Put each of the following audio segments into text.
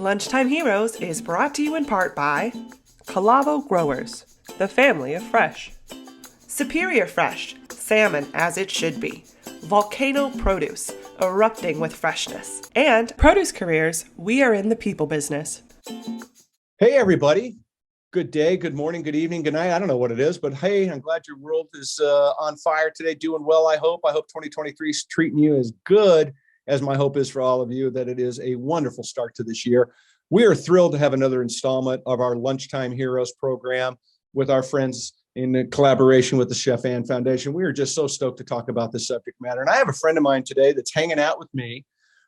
Lunchtime Heroes is brought to you in part by Calavo Growers, the family of fresh. Superior Fresh, salmon as it should be. Volcano Produce, erupting with freshness. And Produce Careers, we are in the people business. Hey, everybody. Good day, good morning, good evening, good night. I don't know what it is, but hey, I'm glad your world is on fire today, doing well, I hope. I hope 2023 is treating you as good as my hope is for all of you, that it is a wonderful start to this year. We are thrilled to have another installment of our Lunchtime Heroes program with our friends in collaboration with the Chef Ann Foundation. We are just so stoked to talk about this subject matter. And I have a friend of mine today that's hanging out with me,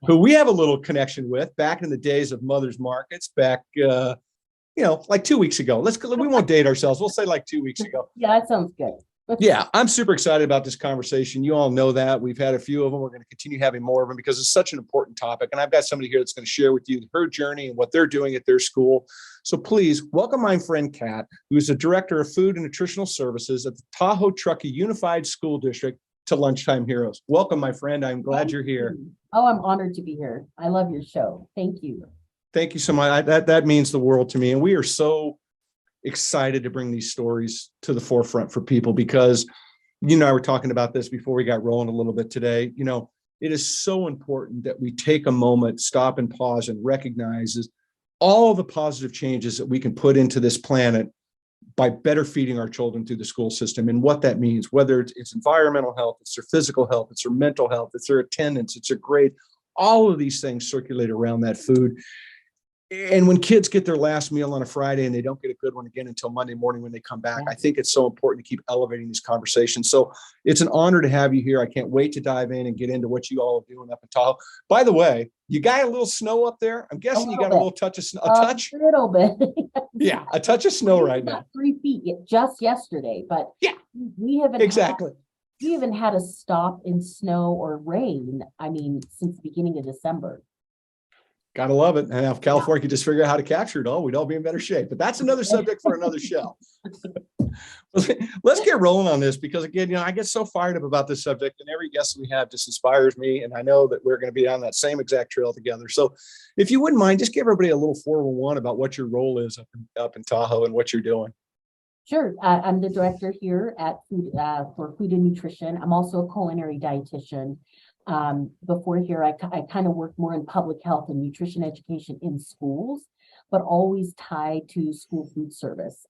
who we have a little connection with back in the days of Mother's Markets, back, like 2 weeks ago. We won't date ourselves. We'll say like 2 weeks ago. Yeah, that sounds good. Yeah, I'm super excited about this conversation. You all know that. We've had a few of them. We're going to continue having more of them because it's such an important topic. And I've got somebody here that's going to share with you her journey and what they're doing at their school. So please welcome my friend Kat, who is the Director of Food and Nutritional Services at the Tahoe Truckee Unified School District, to Lunchtime Heroes. Welcome, my friend. I'm glad you're here. Oh, I'm honored to be here. I love your show. Thank you. Thank you so much. That means the world to me. And we are so excited to bring these stories to the forefront for people because, you and I were talking about this before we got rolling a little bit today. It is so important that we take a moment, stop and pause and recognize all the positive changes that we can put into this planet by better feeding our children through the school system, and what that means, whether it's environmental health, it's their physical health, it's their mental health, it's their attendance, it's their grade. All of these things circulate around that food. And when kids get their last meal on a Friday and they don't get a good one again until Monday morning when they come back, I think it's so important to keep elevating these conversations. So it's an honor to have you here. I can't wait to dive in and get into what you all are doing up in Tahoe. By the way, you got a little snow up there? I'm guessing you got a little touch of snow. A touch? A little bit. Yeah, a touch of snow right now. 3 feet just yesterday, but yeah, we haven't exactly. We haven't had a stop in snow or rain, since the beginning of December. Gotta love it. And if California could just figure out how to capture it all, we'd all be in better shape. But that's another subject for another show. Let's get rolling on this because, again, I get so fired up about this subject, and every guest we have just inspires me. And I know that we're going to be on that same exact trail together. So if you wouldn't mind, just give everybody a little 411 about what your role is up in Tahoe and what you're doing. Sure. I'm the director here at for Food and Nutrition. I'm also a culinary dietitian. Before here, I kind of worked more in public health and nutrition education in schools, but always tied to school food service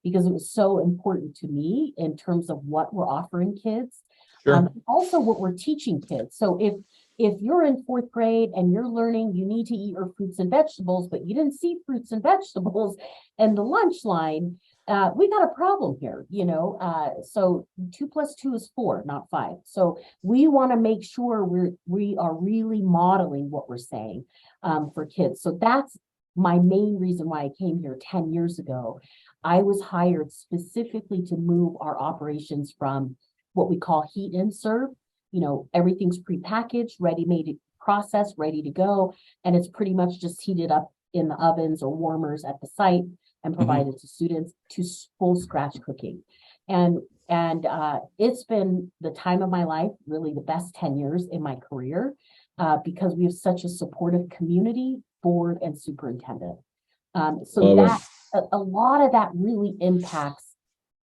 because it was so important to me in terms of what we're offering kids. Sure. Also what we're teaching kids. So if you're in 4th grade and you're learning you need to eat your fruits and vegetables, but you didn't see fruits and vegetables in the lunch line, we got a problem here, so 2 + 2 is 4, not 5. So we want to make sure we are really modeling what we're saying for kids. So that's my main reason why I came here 10 years ago. I was hired specifically to move our operations from what we call heat and serve. Everything's prepackaged, ready-made, processed, ready to go. And it's pretty much just heated up in the ovens or warmers at the site and provided to students, to full scratch cooking. And it's been the time of my life, really the best 10 years in my career, because we have such a supportive community, board, and superintendent. So that a lot of that really impacts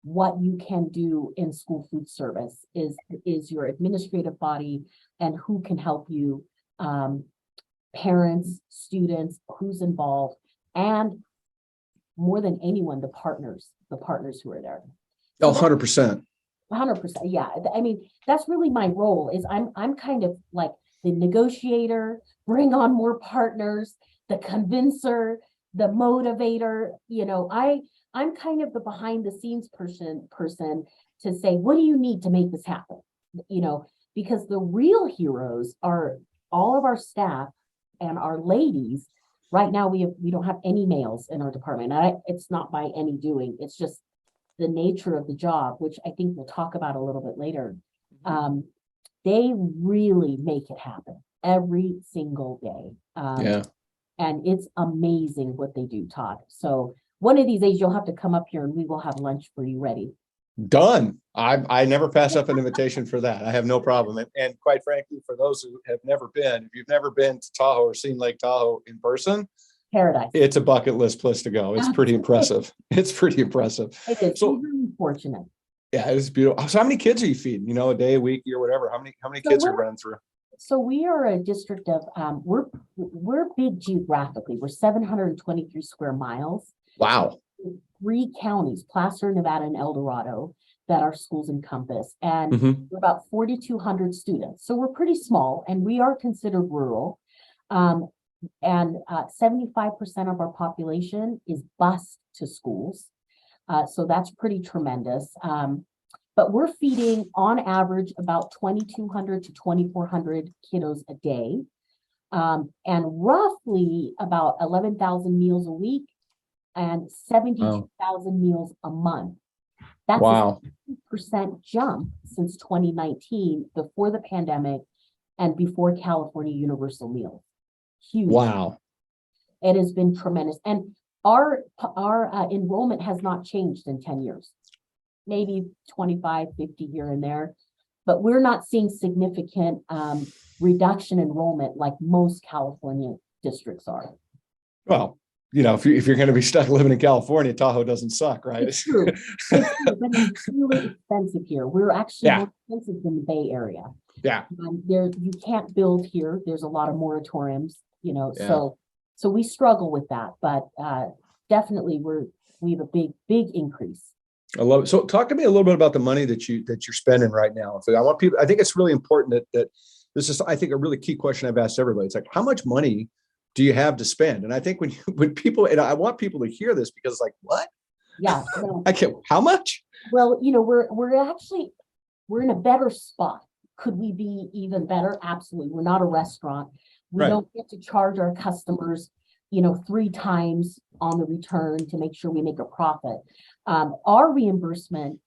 what you can do in school food service is your administrative body and who can help you, parents, students, who's involved, and more than anyone, the partners who are there. So 100%. 100%. Yeah. That's really my role is I'm kind of like the negotiator, bring on more partners, the convincer, the motivator. I'm kind of the behind the scenes person to say, what do you need to make this happen? Because the real heroes are all of our staff and our ladies. Right now, we don't have any males in our department. It's not by any doing. It's just the nature of the job, which I think we'll talk about a little bit later. They really make it happen every single day. And it's amazing what they do, Todd. So one of these days, you'll have to come up here and we will have lunch for you ready. Done. I never pass up an invitation for that. I have no problem. And quite frankly, for those who have never been, if you've never been to Tahoe or seen Lake Tahoe in person, Paradise. it's a bucket list place to go. It's pretty impressive. It's pretty impressive. It is. So We're really fortunate. yeah, it's beautiful. So how many kids are you feeding? You know, a day, a week, year, whatever. How many So kids are running through? So we are a district of, we're big geographically. We're 723 square miles. Wow. 3 counties, Placer, Nevada, and El Dorado, that our schools encompass. And Mhm. we're about 4,200 students. So we're pretty small, and we are considered rural. Um, and 75% of our population is bused to schools. So that's pretty tremendous. But we're feeding on average about 2,200 to 2,400 kiddos a day, and roughly about 11,000 meals a week and 72,000 meals a month. That's Wow. a 50% jump since 2019, before the pandemic and before California Universal Meals. Huge. Wow. It has been tremendous. And our enrollment has not changed in 10 years. Maybe 25, 50 here and there, but we're not seeing significant reduction in enrollment like most California districts are. Well, you know, if you're going to be stuck living in California, Tahoe doesn't suck, right? It's true. It's true, but it's really expensive here. We're actually Yeah. more expensive than the Bay Area. Yeah. You can't build here. There's a lot of moratoriums, you know, Yeah. so we struggle with that, but definitely we have a big increase. I love it. So talk to me a little bit about the money that you're spending right now. So I want people, I think it's really important that this is, I think, a really key question I've asked everybody. It's like, how much money do you have to spend? And I think when people, and I want people to hear this, because like, what? Yeah. No. I can't, how much? Well, you know, we're in a better spot. Could we be even better? Absolutely. We're not a restaurant. We Right. don't get to charge our customers, you know, 3 times on the return to make sure we make a profit. Our reimbursement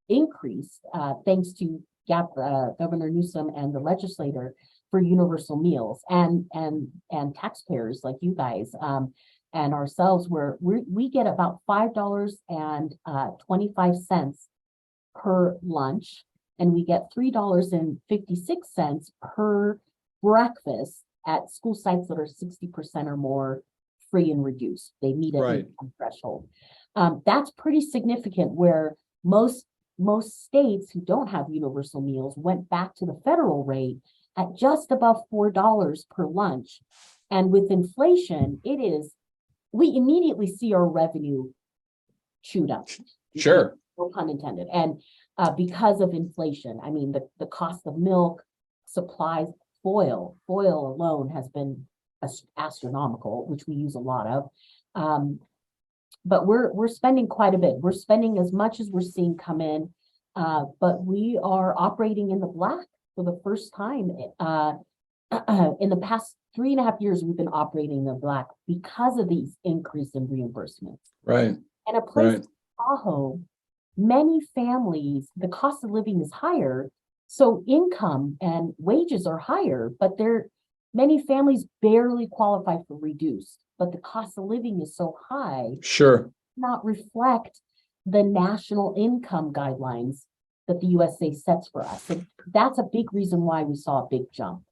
increased thanks to Governor Newsom and the legislator for universal meals, and taxpayers like you guys and ourselves, where we get about $5.25 per lunch, and we get $3.56 per breakfast at school sites that are 60% or more free and reduced. They meet an Right. income threshold. That's pretty significant, where most states who don't have universal meals went back to the federal rate at just above $4 per lunch. And with inflation, we immediately see our revenue chewed up. Sure. No pun intended. And because of inflation, I mean, the cost of milk, supplies, foil alone has been astronomical, which we use a lot of. But we're spending quite a bit. We're spending as much as we're seeing come in, but we are operating in the black for the first time. In the past 3.5 years, we've been operating in the black because of these increase in reimbursements. Right. And a place Right. like Tahoe, many families, the cost of living is higher, so income and wages are higher, but many families barely qualify for reduced. But the cost of living is so high, Sure. not reflect the national income guidelines that the USA sets for us. So that's a big reason why we saw a big jump.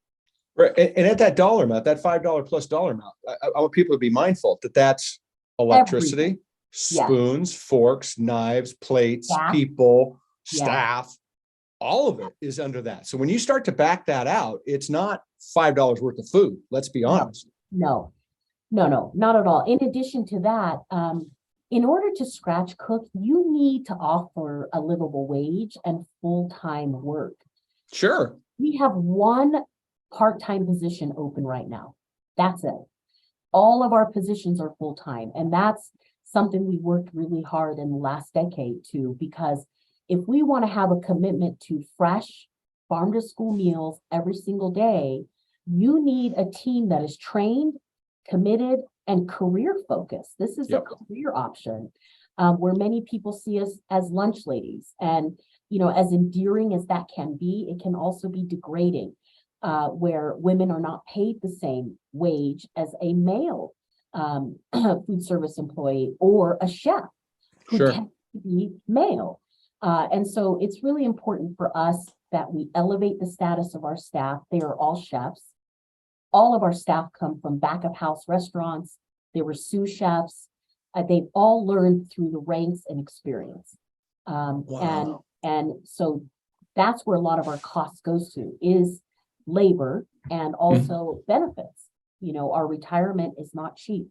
Right. And at that dollar amount, that $5 plus dollar amount, I want people to be mindful that that's electricity, Everything. Yeah. spoons, forks, knives, plates, Staff. people, Yeah. staff, all of it is under that. So when you start to back that out, it's not $5 worth of food. Let's be honest. No, not at all. In addition to that, in order to scratch cook, you need to offer a livable wage and full-time work. Sure. We have 1 part-time position open right now. That's it. All of our positions are full-time, and that's something we worked really hard in the last decade too, because if we want to have a commitment to fresh farm-to-school meals every single day, you need a team that is trained, committed, and career focused. This is Yep. a career option, where many people see us as lunch ladies. And, you know, as endearing as that can be, it can also be degrading, where women are not paid the same wage as a male food service employee or a chef who Sure. tends to be male. And so it's really important for us that we elevate the status of our staff. They are all chefs. All of our staff come from back of house restaurants, They were sous chefs. They've all learned through the ranks and experience. Wow. And so that's where a lot of our costs goes to is labor and also benefits. Our retirement is not cheap.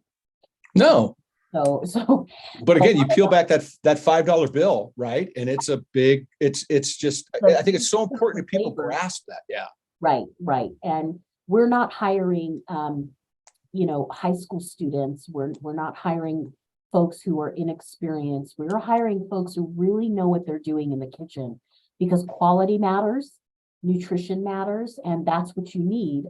No. So But again, you peel back that $5 bill, right? And it's a big, it's just, I think it's so important that people grasp that. Yeah. Right. And we're not hiring, high school students. We're not hiring folks who are inexperienced. We're hiring folks who really know what they're doing in the kitchen, because quality matters, nutrition matters, and that's what you need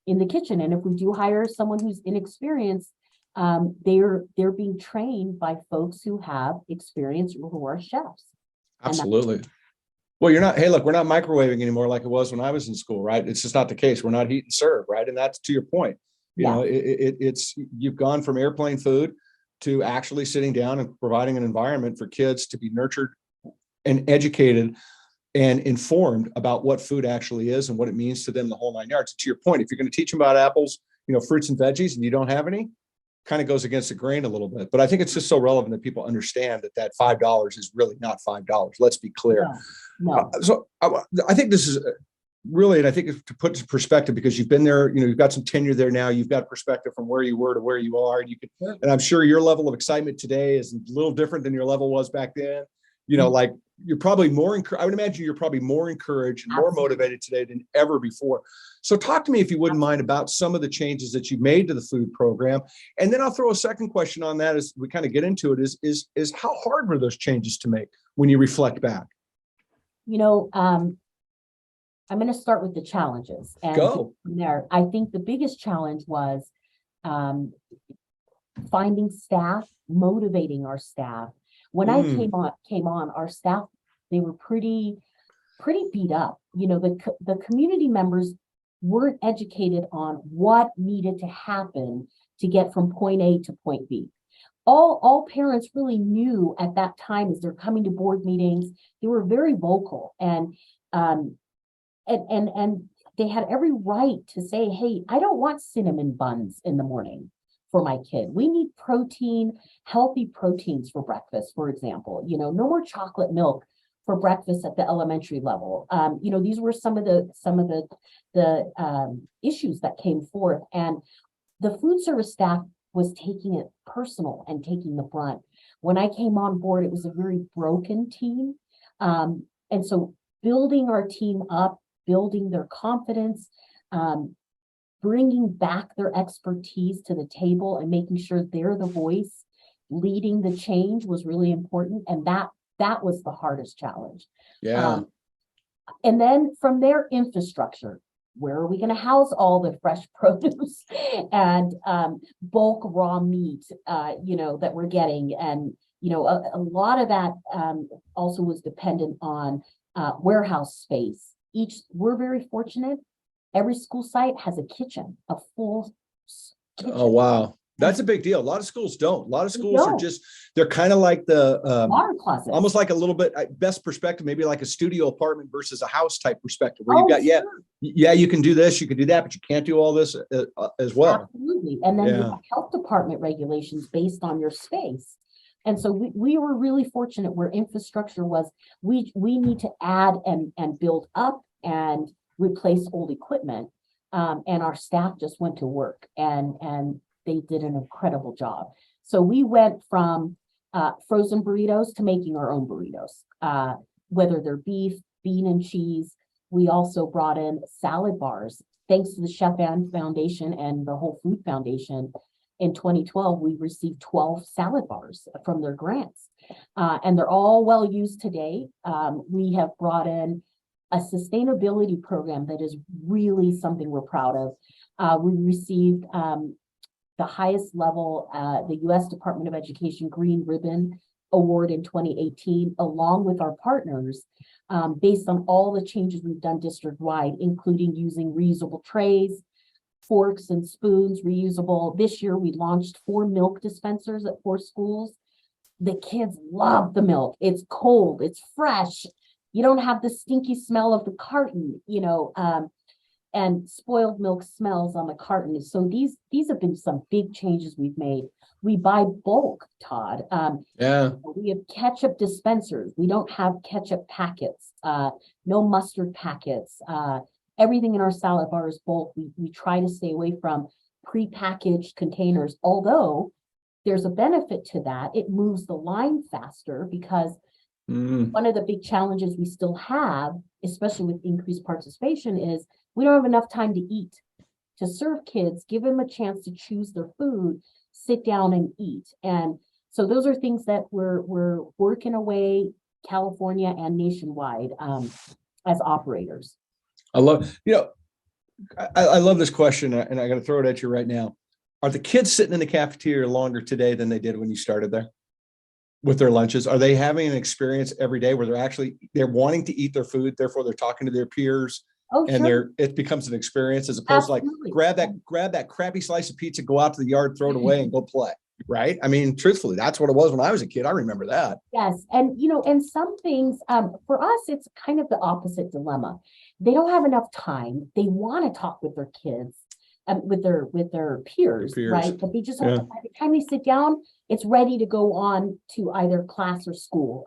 in the kitchen. And if we do hire someone who's inexperienced, they're being trained by folks who have experience, who are chefs. Absolutely. Well, hey, look, we're not microwaving anymore like it was when I was in school, right? It's just not the case. We're not heat and serve, right? And that's to your point. It's you've gone from airplane food to actually sitting down and providing an environment for kids to be nurtured and educated and informed about what food actually is and what it means to them, the whole 9 yards. To your point, if you're going to teach them about apples, fruits and veggies, and you don't have any, kind of goes against the grain a little bit. But I think it's just so relevant that people understand that $5 is really not $5. Let's be clear. No. So I think this is really, and I think to put into perspective, because you've been there, you've got some tenure there now, you've got perspective from where you were to where you are. And I'm sure your level of excitement today is a little different than your level was back then. Like you're probably more, I would imagine you're probably more encouraged and more motivated today than ever before. So talk to me, if you wouldn't mind, about some of the changes that you made to the food program. And then I'll throw a second question on that as we kind of get into it is how hard were those changes to make when you reflect back? I'm going to start with the challenges. And go from there, I think the biggest challenge was finding staff, motivating our staff. When I came on, our staff, they were pretty beat up. The community members weren't educated on what needed to happen to get from point A to point B. All parents really knew at that time, as they're coming to board meetings, they were very vocal and they had every right to say, hey, I don't want cinnamon buns in the morning for my kid. We need protein, healthy proteins for breakfast, for example. No more chocolate milk for breakfast at the elementary level. These were some of the issues that came forth, and the food service staff was taking it personal and taking the brunt. When I came on board, it was a very broken team. And so building our team up, building their confidence, bringing back their expertise to the table and making sure they're the voice leading the change was really important. And that was the hardest challenge. Yeah. And then from there, infrastructure. Where are we going to house all the fresh produce and bulk raw meat, that we're getting? And, a lot of that also was dependent on warehouse space. We're very fortunate. Every school site has a kitchen, a full kitchen. Oh, wow. That's a big deal. A lot of schools don't. A lot of schools are they're kind of like the water closet, almost like a little bit best perspective, maybe like a studio apartment versus a house type perspective, where you've got, you can do this, you can do that, but you can't do all this as well. Absolutely. And then you have health department regulations based on your space. And so we were really fortunate where infrastructure was, we need to add and build up and replace old equipment. And our staff just went to work and they did an incredible job. So we went from frozen burritos to making our own burritos, whether they're beef, bean and cheese. We also brought in salad bars. Thanks to the Chef Ann Foundation and the Whole Food Foundation, in 2012, we received 12 salad bars from their grants. And they're all well used today. We have brought in a sustainability program that is really something we're proud of. We received the highest level, the U.S. Department of Education Green Ribbon Award in 2018, along with our partners, based on all the changes we've done district-wide, including using reusable trays, forks and spoons, reusable. This year, we launched 4 milk dispensers at 4 schools. The kids love the milk. It's cold, it's fresh. You don't have the stinky smell of the carton, and spoiled milk smells on the carton. So these have been some big changes we've made. We buy bulk, Todd. Yeah. We have ketchup dispensers. We don't have ketchup packets, no mustard packets. Everything in our salad bar is bulk. We try to stay away from prepackaged containers, although there's a benefit to that. It moves the line faster because one of the big challenges we still have, especially with increased participation, is we don't have enough time to eat. To serve kids, give them a chance to choose their food, sit down and eat. And so those are things that we're working away, California and nationwide, as operators. I love, I love this question, and I got to throw it at you right now. Are the kids sitting in the cafeteria longer today than they did when you started there with their lunches? Are they having an experience every day where they're wanting to eat their food, therefore they're talking to their peers, and sure. it becomes an experience as opposed Absolutely. to like grab that crappy slice of pizza, go out to the yard, throw it away, and go play. Right? I mean, truthfully, that's what it was when I was a kid. I remember that. Yes, and and some things for us, it's kind of the opposite dilemma. They don't have enough time. They want to talk with their kids, with their peers, right? But they just have to, by the time they sit down, it's ready to go on to either class or school,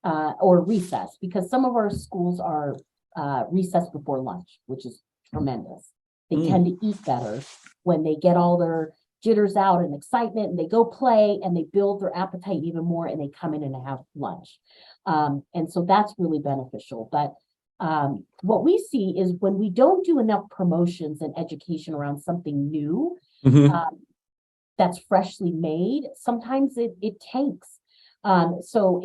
or recess, because some of our schools are recess before lunch, which is tremendous. They tend to eat better when they get all their jitters out and excitement, and they go play and they build their appetite even more, and they come in and have lunch. And so that's really beneficial. But what we see is when we don't do enough promotions and education around something new, that's freshly made, sometimes it tanks. So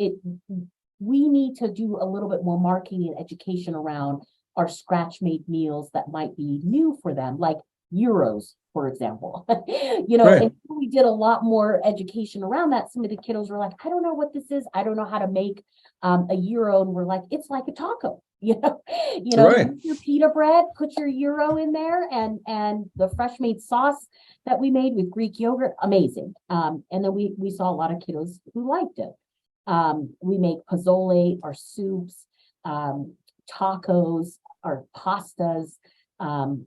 we need to do a little bit more marketing and education around our scratch made meals that might be new for them, like gyros, for example. And we did a lot more education around that. Some of the kiddos were like, I don't know what this is. I don't know how to make a gyro. And we're like, it's like a taco. Your pita bread, put your gyro in there, and the fresh made sauce that we made with Greek yogurt, amazing. And then we saw a lot of kiddos who liked it. We make pozole, our soups, tacos, our pastas.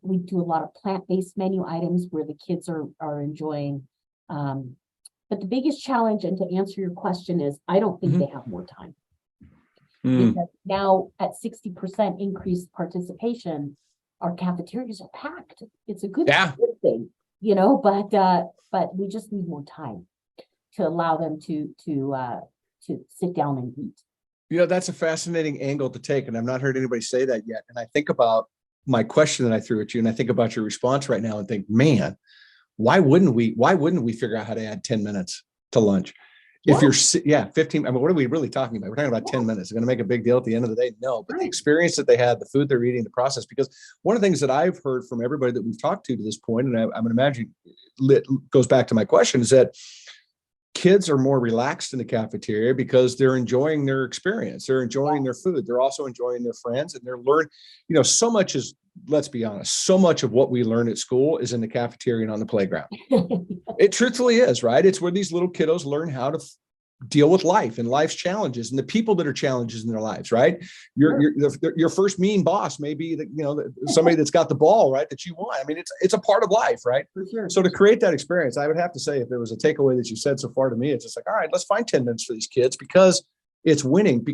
We do a lot of plant-based menu items where the kids are enjoying. But the biggest challenge, and to answer your question, is I don't think they have more time. Because now at 60% increased participation, our cafeterias are packed. It's a good thing, but we just need more time to allow them to sit down and eat. That's a fascinating angle to take, and I've not heard anybody say that yet. And I think about my question that I threw at you, and I think about your response right now and think, man, why wouldn't we figure out how to add 10 minutes to lunch? If you're 15, I mean, what are we really talking about? We're talking about 10 minutes. It's going to make a big deal at the end of the day. No, but the experience that they had, the food they're eating, the process, because one of the things that I've heard from everybody that we've talked to this point, and I'm going to imagine goes back to my question, is that kids are more relaxed in the cafeteria because they're enjoying their experience. They're enjoying their food. They're also enjoying their friends, and they're learning, so much is, let's be honest, so much of what we learn at school is in the cafeteria and on the playground. It truthfully is, right? It's where these little kiddos learn how to deal with life and life's challenges and the people that are challenges in their lives, right? Your first mean boss may be somebody that's got the ball, right, that you want. I mean, it's a part of life, right? For sure. So to create that experience, I would have to say, if there was a takeaway that you said so far to me, it's just like, all right, let's find 10 minutes for these kids because it's winning.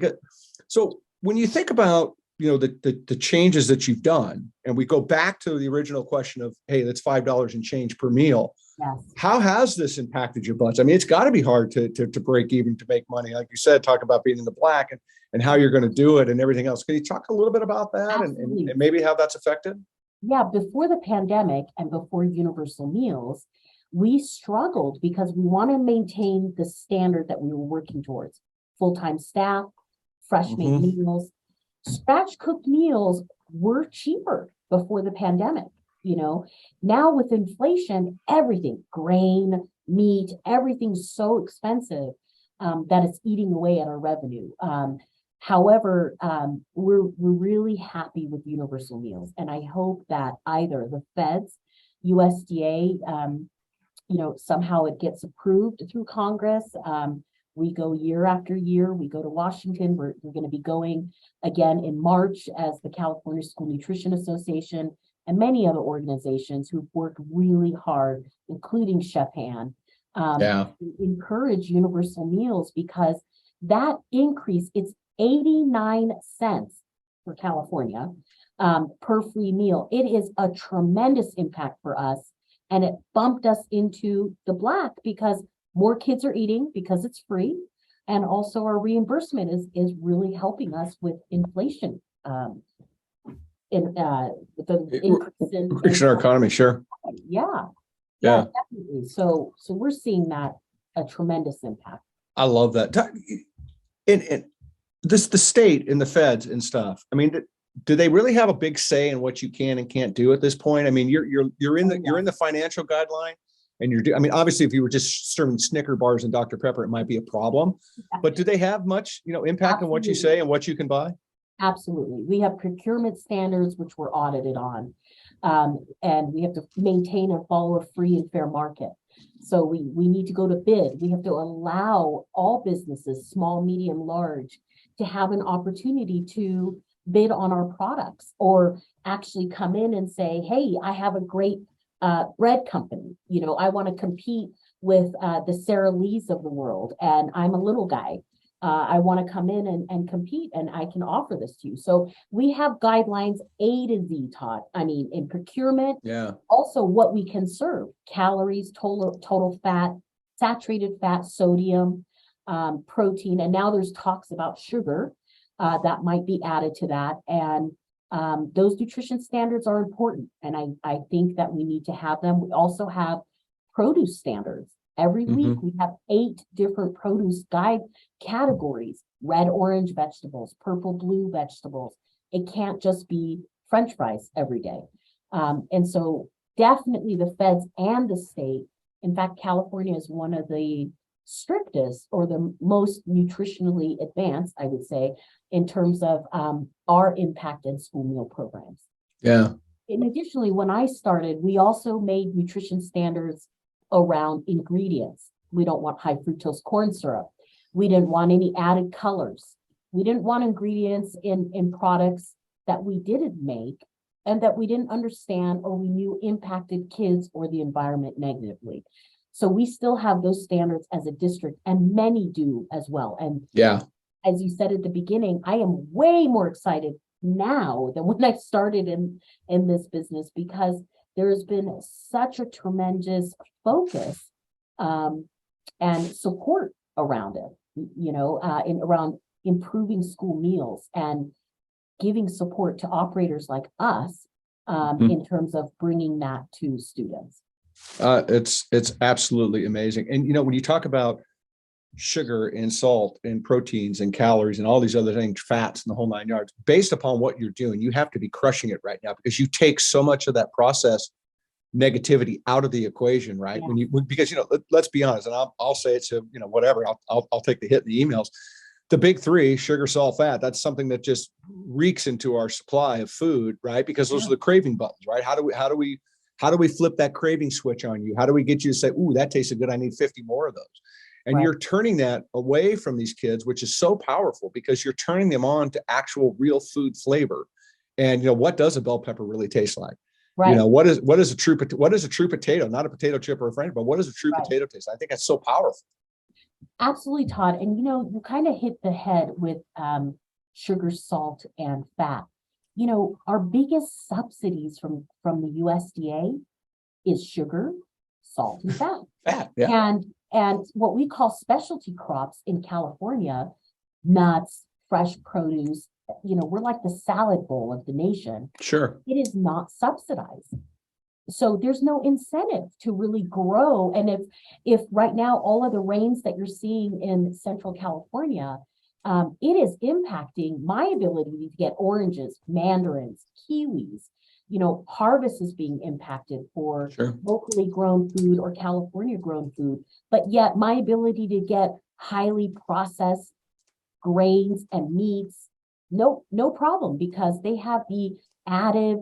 So when you think about the changes that you've done, and we go back to the original question of, hey, that's $5 and change per meal. Yes. How has this impacted your budget? I mean, it's got to be hard to break even, to make money. Like you said, talk about being in the black and how you're going to do it and everything else. Can you talk a little bit about that and maybe how that's affected? Yeah, before the pandemic and before universal meals, we struggled because we want to maintain the standard that we were working towards. Full-time staff, fresh made meals, scratch cooked meals were cheaper before the pandemic. Now with inflation, everything, grain, meat, everything's so expensive that it's eating away at our revenue. However, we're really happy with universal meals, and I hope that either the feds, USDA, somehow it gets approved through Congress. We go year after year. We go to Washington. We're going to be going again in March as the California School Nutrition Association and many other organizations who've worked really hard, including Chef Han, Yeah. to encourage universal meals, because that increase, it's 89 cents for California per free meal. It is a tremendous impact for us, and it bumped us into the black because more kids are eating because it's free, and also our reimbursement is really helping us with inflation. In the increase in our economy, sure. Yeah, Yeah. definitely. So we're seeing that a tremendous impact. I love that. And this, the state and the feds and stuff. I mean, do they really have a big say in what you can and can't do at this point? I mean, you're in the financial guideline, and I mean, obviously, if you were just serving Snicker bars and Dr. Pepper, it might be a problem. But do they have much, impact on what you say and what you can buy? Absolutely. We have procurement standards which we're audited on, and we have to maintain and follow a free and fair market. So we need to go to bid. We have to allow all businesses, small, medium, large, to have an opportunity to bid on our products, or actually come in and say, hey, I have a great bread company. I want to compete with the Sara Lees of the world, and I'm a little guy. I want to come in and compete, and I can offer this to you. So we have guidelines A to Z, Todd. I mean, in procurement, also what we can serve: calories, total fat, saturated fat, sodium, protein, and now there's talks about sugar that might be added to that. And those nutrition standards are important, and I think that we need to have them. We also have produce standards. Every week we have 8 different produce guide categories: red, orange vegetables, purple, blue vegetables. It can't just be French fries every day. And so definitely the feds and the state, in fact, California is one of the strictest or the most nutritionally advanced, I would say, in terms of our impact in school meal programs. Yeah. And additionally, when I started, we also made nutrition standards around ingredients. We don't want high fructose corn syrup. We didn't want any added colors. We didn't want ingredients in products that we didn't make and that we didn't understand or we knew impacted kids or the environment negatively. So we still have those standards as a district, and many do as well. And as you said at the beginning, I am way more excited now than when I started in this business, because there has been such a tremendous focus and support around it, around improving school meals and giving support to operators like us in terms of bringing that to students. It's absolutely amazing. And, when you talk about sugar and salt and proteins and calories and all these other things, fats and the whole 9 yards, based upon what you're doing, you have to be crushing it right now, because you take so much of that process negativity out of the equation, right? Because let's be honest, and I'll say it to whatever, I'll take the hit in the emails. The big 3, sugar, salt, fat, that's something that just reeks into our supply of food, right? Because those are the craving buttons, right? How do we flip that craving switch on you? How do we get you to say, ooh, that tasted good, I need 50 more of those? And you're turning that away from these kids, which is so powerful, because you're turning them on to actual real food flavor. And what does a bell pepper really taste like? Right. What is a true potato? Not a potato chip or a French, but what does a true potato taste? I think that's so powerful. Absolutely, Todd. And you kind of hit the head with sugar, salt, and fat. Our biggest subsidies from the USDA is sugar, salt, and fat. Fat, yeah. And what we call specialty crops in California, nuts, fresh produce, we're like the salad bowl of the nation. Sure. It is not subsidized. So there's no incentive to really grow. And if right now all of the rains that you're seeing in Central California, it is impacting my ability to get oranges, mandarins, kiwis. Harvest is being impacted for locally grown food or California grown food, but yet my ability to get highly processed grains and meats, no problem, because they have the added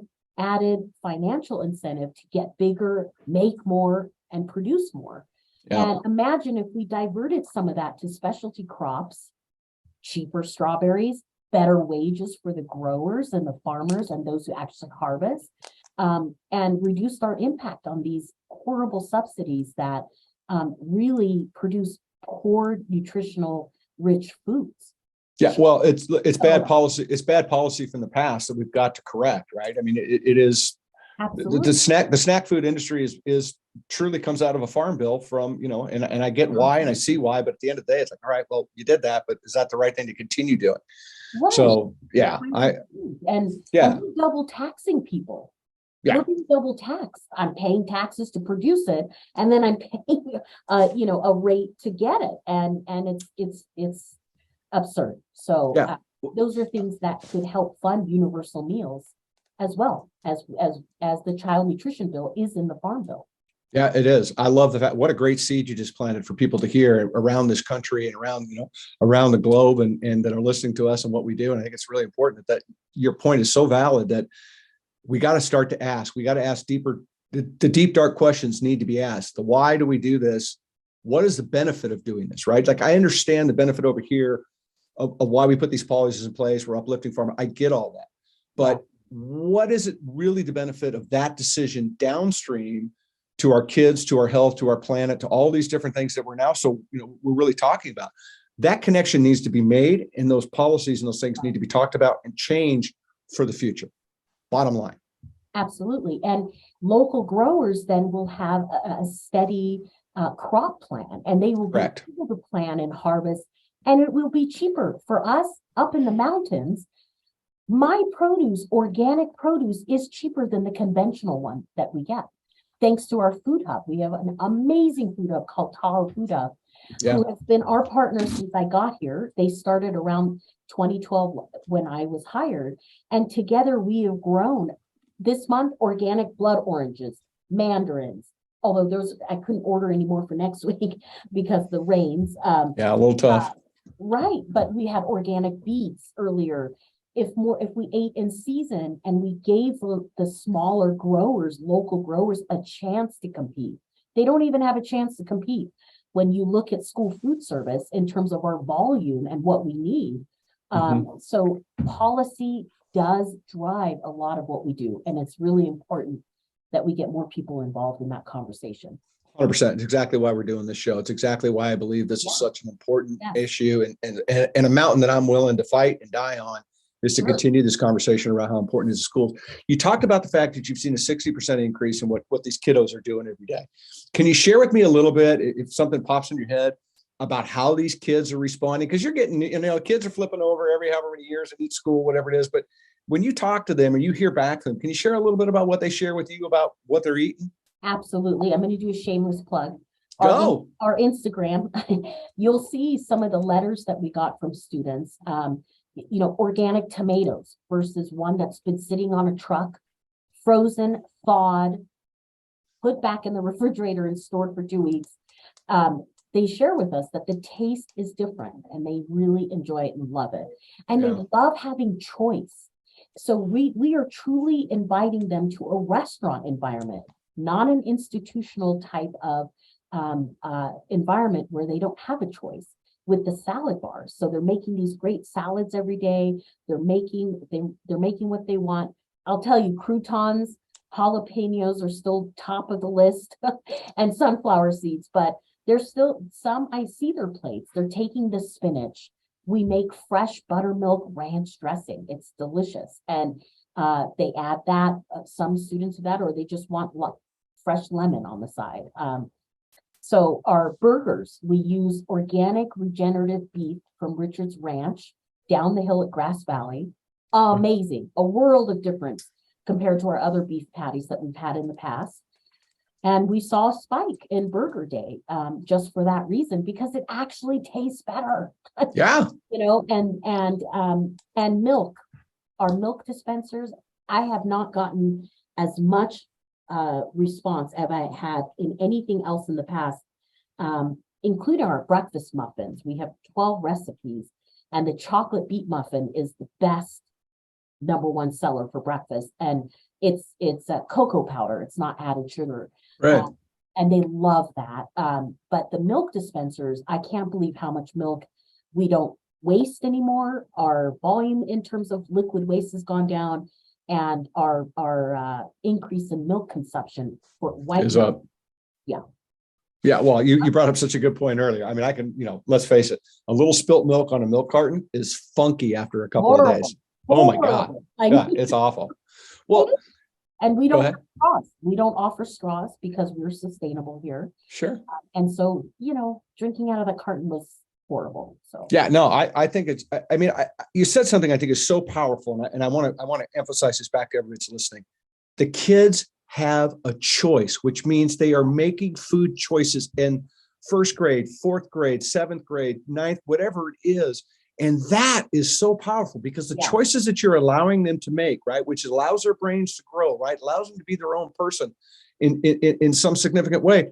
financial incentive to get bigger, make more, and produce more. And imagine if we diverted some of that to specialty crops, cheaper strawberries, better wages for the growers and the farmers and those who actually harvest. and reduced our impact on these horrible subsidies that really produce poor nutritional rich foods. Yeah, well, it's bad policy. It's bad policy from the past that we've got to correct, right? I mean, it is Absolutely. the snack food industry is truly comes out of a farm bill from, and I get why and I see why, but at the end of the day, it's like, all right, well, you did that, but is that the right thing to continue doing? Right. So yeah, and double taxing people. Yeah. Look at the double tax. I'm paying taxes to produce it, and then I'm paying, a rate to get it, and it's absurd. So those are things that could help fund universal meals, as well as the child nutrition bill is in the farm bill. Yeah, it is. I love the fact. What a great seed you just planted for people to hear around this country and around the globe, and that are listening to us and what we do. And I think it's really important that your point is so valid that we got to start to ask. We got to ask deeper. The deep, dark questions need to be asked. The why do we do this? What is the benefit of doing this? Right? Like, I understand the benefit over here of why we put these policies in place. We're uplifting farmers. I get all that, but what is it really the benefit of that decision downstream to our kids, to our health, to our planet, to all these different things that we're now we're really talking about? That connection needs to be made, and those policies and those things need to be talked about and changed for the future. Bottom line. Absolutely. And local growers then will have a steady crop plan, and they will be able to plan and harvest, and it will be cheaper for us up in the mountains. My produce, organic produce, is cheaper than the conventional one that we get. Thanks to our food hub. We have an amazing food hub called Tahoe Food Hub, who has been our partner since I got here. They started around 2012 when I was hired. And together we have grown this month organic blood oranges, mandarins, although those I couldn't order anymore for next week because the rains. A little tough. Right. But we had organic beets earlier. If we ate in season and we gave the smaller growers, local growers, a chance to compete. They don't even have a chance to compete when you look at school food service in terms of our volume and what we need. So policy does drive a lot of what we do. And it's really important that we get more people involved in that conversation. 100%. It's exactly why we're doing this show. It's exactly why I believe this is such an important issue and a mountain that I'm willing to fight and die on, is to continue this conversation around how important it is to schools. You talked about the fact that you've seen a 60% increase in what these kiddos are doing every day. Can you share with me a little bit, if something pops in your head, about how these kids are responding? Because you're getting, kids are flipping over every however many years at each school, whatever it is. But when you talk to them or you hear back from them, can you share a little bit about what they share with you about what they're eating? Absolutely. I'm going to do a shameless plug. Go. Our Instagram, you'll see some of the letters that we got from students. Organic tomatoes versus one that's been sitting on a truck, frozen, thawed, put back in the refrigerator and stored for 2 weeks. They share with us that the taste is different and they really enjoy it and love it. And they love having choice. So we are truly inviting them to a restaurant environment, not an institutional type of environment where they don't have a choice. With the salad bars. So they're making these great salads every day. They're making what they want. I'll tell you, croutons, jalapenos are still top of the list and sunflower seeds, but there's still some, I see their plates. They're taking the spinach. We make fresh buttermilk ranch dressing. It's delicious. And they add that, some students do that, or they just want fresh lemon on the side. So our burgers, we use organic regenerative beef from Richard's Ranch down the hill at Grass Valley. Amazing, a world of difference compared to our other beef patties that we've had in the past. And we saw a spike in Burger Day just for that reason, because it actually tastes better. Yeah. And milk, our milk dispensers, I have not gotten as much response as I had in anything else in the past, including our breakfast muffins. We have 12 recipes, and the chocolate beet muffin is the best #1 seller for breakfast. And it's cocoa powder. It's not added sugar. Right. And they love that. But the milk dispensers, I can't believe how much milk we don't waste anymore. Our volume in terms of liquid waste has gone down. and our increase in milk consumption for white Is milk. up. Yeah. Yeah, well, you brought up such a good point earlier. I mean, let's face it, a little spilt milk on a milk carton is funky after a couple of days. Oh my God. Yeah, it's awful. Well, and we go don't ahead. have straws. We don't offer straws because we're sustainable here. Sure. And so, drinking out of the carton was horrible. So yeah, no, I think it's, you said something I think is so powerful. And I want to emphasize this back to everybody that's listening. The kids have a choice, which means they are making food choices in first grade, fourth grade, seventh grade, ninth, whatever it is. And that is so powerful because the choices that you're allowing them to make, right, which allows their brains to grow, right, allows them to be their own person in some significant way,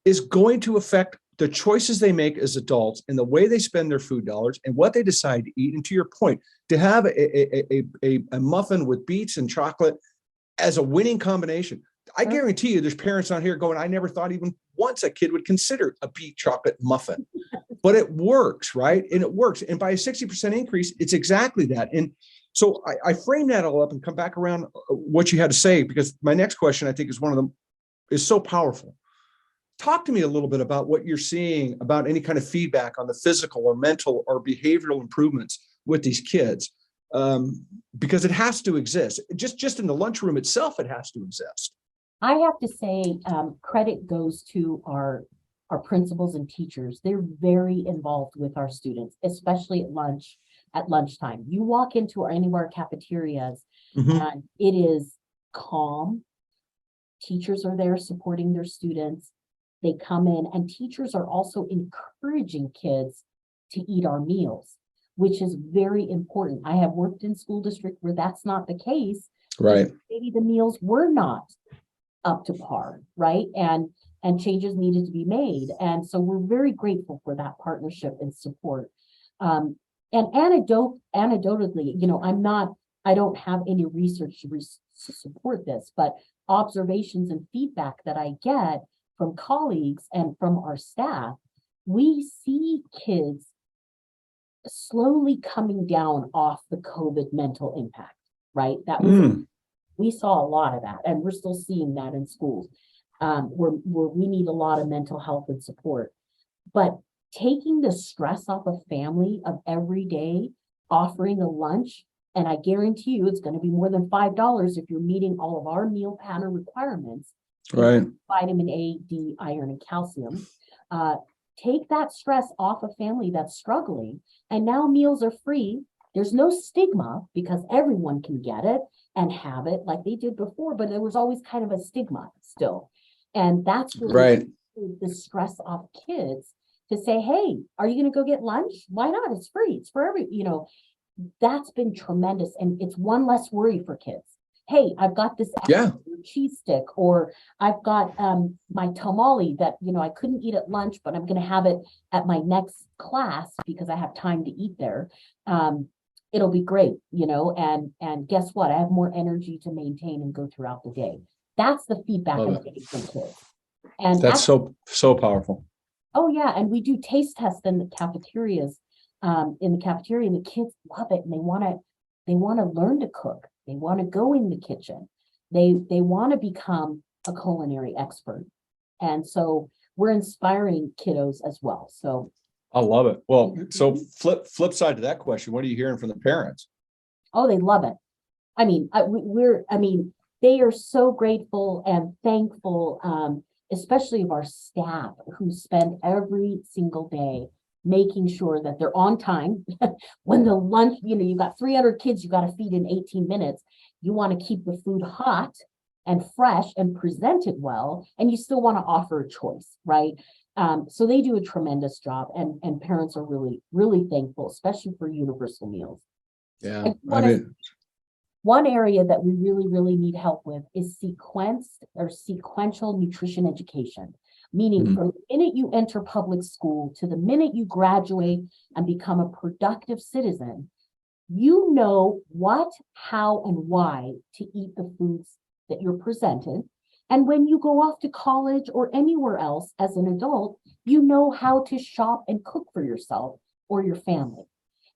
is going to affect the choices they make as adults and the way they spend their food dollars and what they decide to eat. And to your point, to have a muffin with beets and chocolate as a winning combination, I guarantee you there's parents on here going, I never thought even once a kid would consider a beet chocolate muffin, but it works, right? And it works. And by a 60% increase, it's exactly that. And so I frame that all up and come back around what you had to say, because my next question, I think, is one of them, is so powerful. Talk to me a little bit about what you're seeing about any kind of feedback on the physical or mental or behavioral improvements with these kids, because it has to exist. Just in the lunchroom itself, it has to exist. I have to say, credit goes to our principals and teachers. They're very involved with our students, especially at lunchtime. You walk into any of our cafeterias, and it is calm. Teachers are there supporting their students. They come in, and teachers are also encouraging kids to eat our meals, which is very important. I have worked in school district where that's not the case. Right. Maybe the meals were not up to par, right? And changes needed to be made. And so we're very grateful for that partnership and support. And anecdotally, I don't have any research to support this, but observations and feedback that I get from colleagues and from our staff, we see kids slowly coming down off the COVID mental impact, right? That was we saw a lot of that, and we're still seeing that in schools, where we need a lot of mental health and support. But taking the stress off a family of every day, offering a lunch, and I guarantee you it's going to be more than $5 if you're meeting all of our meal pattern requirements, right? Vitamin A, D, iron, and calcium. Take that stress off a family that's struggling, and now meals are free. There's no stigma because everyone can get it and have it like they did before, but there was always kind of a stigma still. And that's really the stress off kids to say, hey, are you going to go get lunch? Why not? It's free. It's for that's been tremendous. And it's one less worry for kids. Hey, I've got this cheese stick, or I've got my tamale that, I couldn't eat at lunch, but I'm going to have it at my next class because I have time to eat there. It'll be great, and guess what? I have more energy to maintain and go throughout the day. That's the feedback I'm getting from kids. And that's so powerful. Oh yeah. And we do taste tests in the cafeterias, and the kids love it. And they want to learn to cook. They want to go in the kitchen. They want to become a culinary expert. And so we're inspiring kiddos as well. So I love it. Well, so flip side to that question, what are you hearing from the parents? Oh, they love it. I mean, they are so grateful and thankful, especially of our staff who spend every single day making sure that they're on time. When the lunch, you got 300 kids you got to feed in 18 minutes. You want to keep the food hot and fresh and presented well, and you still want to offer a choice, right? So they do a tremendous job, and parents are really, really thankful, especially for universal meals. Yeah. One area that we really, really need help with is sequential nutrition education, meaning from the minute you enter public school to the minute you graduate and become a productive citizen, you know what, how, and why to eat the foods that you're presented. And when you go off to college or anywhere else as an adult, you know how to shop and cook for yourself or your family.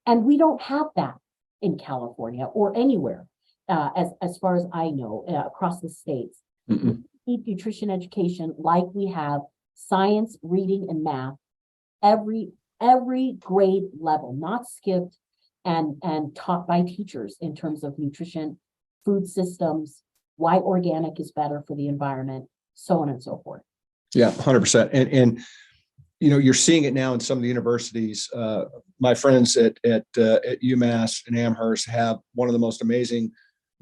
And we don't have that in California or anywhere. as far as I know, across the states. Mm-mm. We need nutrition education like we have science, reading, and math, every grade level, not skipped and taught by teachers in terms of nutrition, food systems, why organic is better for the environment, so on and so forth. Yeah, 100%. And you're seeing it now in some of the universities. My friends at UMass and Amherst have one of the most amazing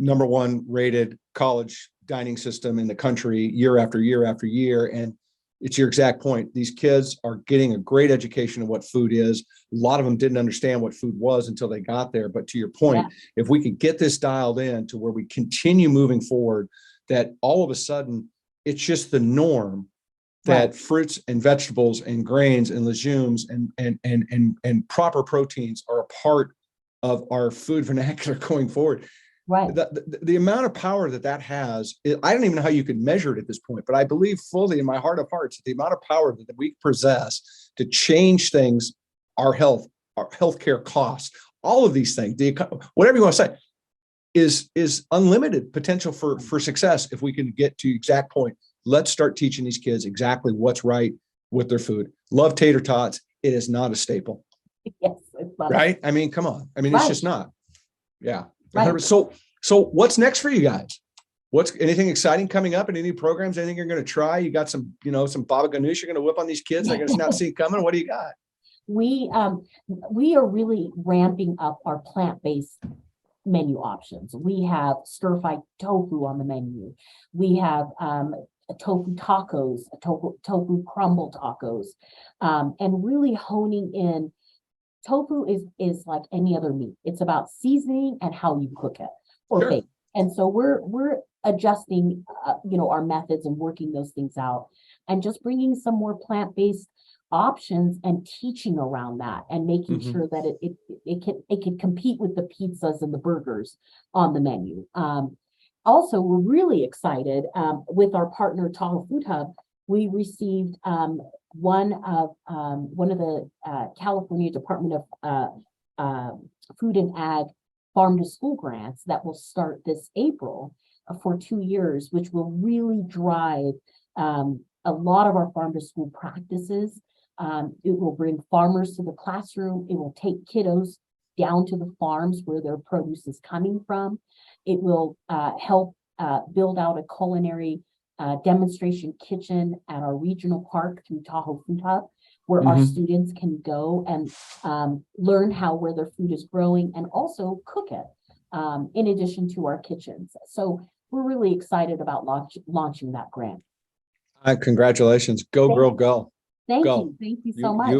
#1 rated college dining system in the country year after year after year. And it's your exact point. These kids are getting a great education of what food is. A lot of them didn't understand what food was until they got there. But to your point, if we could get this dialed in to where we continue moving forward, that all of a sudden it's just the norm that fruits and vegetables and grains and legumes and proper proteins are a part of our food vernacular going forward. Right. The amount of power that has, I don't even know how you could measure it at this point, but I believe fully in my heart of hearts, the amount of power that we possess to change things, our health, our healthcare costs, all of these things, whatever you want to say, is unlimited potential for success if we can get to exact point. Let's start teaching these kids exactly what's right with their food. Love tater tots. It is not a staple. Yes. It's not. Right? I mean, come on. I mean, Right. It's just not. Yeah. Right. So what's next for you guys? What's anything exciting coming up? Any new programs? Anything you're going to try? You got some baba ganoush you're going to whip on these kids? They're going to not see it coming. What do you got? We are really ramping up our plant-based menu options. We have stir-fried tofu on the menu. We have tofu tacos, tofu crumble tacos, and really honing in. Tofu is like any other meat. It's about seasoning and how you cook it or Sure. bake. And so we're adjusting, our methods and working those things out, and just bringing some more plant-based options and teaching around that, and making Mhm. sure that it can compete with the pizzas and the burgers on the menu. Also, we're really excited with our partner Tahoe Food Hub. We received one of the California Department of Food and Ag Farm to School grants that will start this April for 2 years, which will really drive a lot of our farm to school practices. It will bring farmers to the classroom. It will take kiddos down to the farms where their produce is coming from. It will help build out a culinary demonstration kitchen at our regional park through Tahoe Food Hub, where our students can go and learn where their food is growing and also cook it in addition to our kitchens. So we're really excited about launching that grant. Congratulations. Go, girl, go. Thank Go. you. Thank you so much.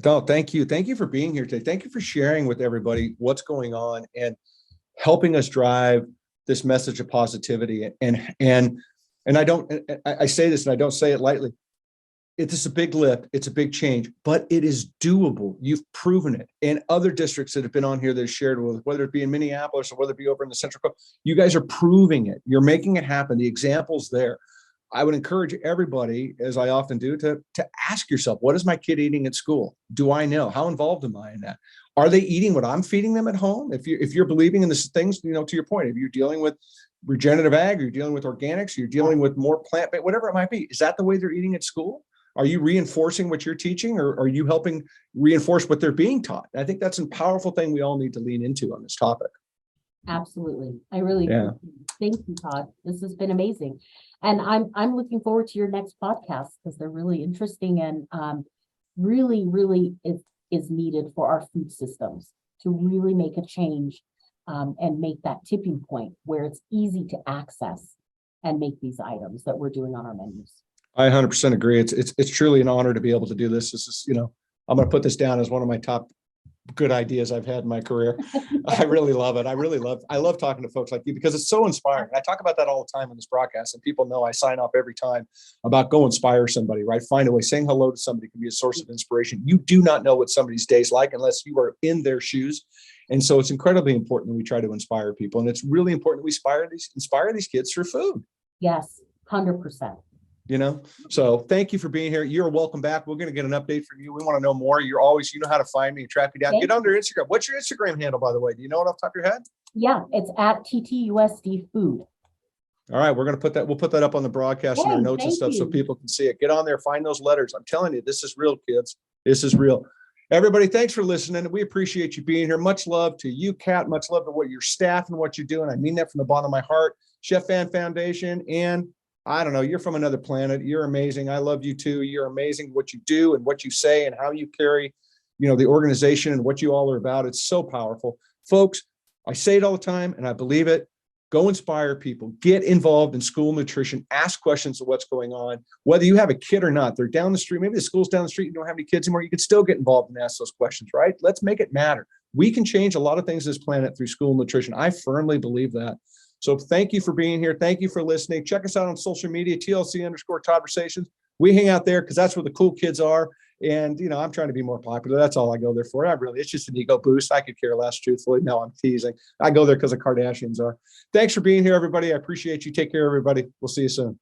No, thank you. Thank you for being here today. Thank you for sharing with everybody what's going on and helping us drive this message of positivity. And I say this and I don't say it lightly. It's a big lift. It's a big change, but it is doable. You've proven it. And other districts that have been on here that have shared with, whether it be in Minneapolis or whether it be over in the Central Coast, you guys are proving it. You're making it happen. The example's there. I would encourage everybody, as I often do, to ask yourself, what is my kid eating at school? Do I know? How involved am I in that? Are they eating what I'm feeding them at home? If you're believing in these things, to your point, if you're dealing with regenerative ag, you're dealing with organics, you're dealing with more plant-based, whatever it might be, is that the way they're eating at school? Are you reinforcing what you're teaching, or are you helping reinforce what they're being taught? I think that's a powerful thing we all need to lean into on this topic. Absolutely. I really Yeah. Thank you, Todd. This has been amazing. And I'm looking forward to your next podcast because they're really interesting and really is needed for our food systems to really make a change and make that tipping point where it's easy to access and make these items that we're doing on our menus. I 100% agree. It's truly an honor to be able to do this. This is, I'm going to put this down as one of my top good ideas I've had in my career. I really love it. I love talking to folks like you because it's so inspiring. I talk about that all the time in this broadcast, and people know I sign off every time about go inspire somebody, right? Find a way. Saying hello to somebody can be a source of inspiration. You do not know what somebody's day's like unless you are in their shoes. And so it's incredibly important that we try to inspire people. And it's really important that we inspire these kids through food. Yes, 100%. So thank you for being here. You're welcome back. We're going to get an update from you. We want to know more. You're always, how to find me and track me down. Get under Instagram. What's your Instagram handle, by the way? Do you know it off the top of your head? Yeah, it's at TTUSD Food. All right, we'll put that up on the broadcast and their Hey, notes and thank stuff so you. people can see it. Get on there, find those letters. I'm telling you, this is real, kids. This is real. Everybody, thanks for listening. We appreciate you being here. Much love to you, Kat. Much love to what your staff and what you're doing. I mean that from the bottom of my heart. Chef Fan Foundation, and I don't know, you're from another planet. You're amazing. I love you too. You're amazing what you do and what you say and how you carry, the organization and what you all are about. It's so powerful. Folks, I say it all the time and I believe it. Go inspire people, get involved in school nutrition, ask questions of what's going on, whether you have a kid or not. They're down the street. Maybe the school's down the street. You don't have any kids anymore. You can still get involved and ask those questions, right? Let's make it matter. We can change a lot of things on this planet through school nutrition. I firmly believe that. So thank you for being here. Thank you for listening. Check us out on social media, TLC_Todd-versations. We hang out there because that's where the cool kids are. And, I'm trying to be more popular. That's all I go there for. It's just an ego boost. I could care less, truthfully. No, I'm teasing. I go there because the Kardashians are. Thanks for being here, everybody. I appreciate you. Take care, everybody. We'll see you soon.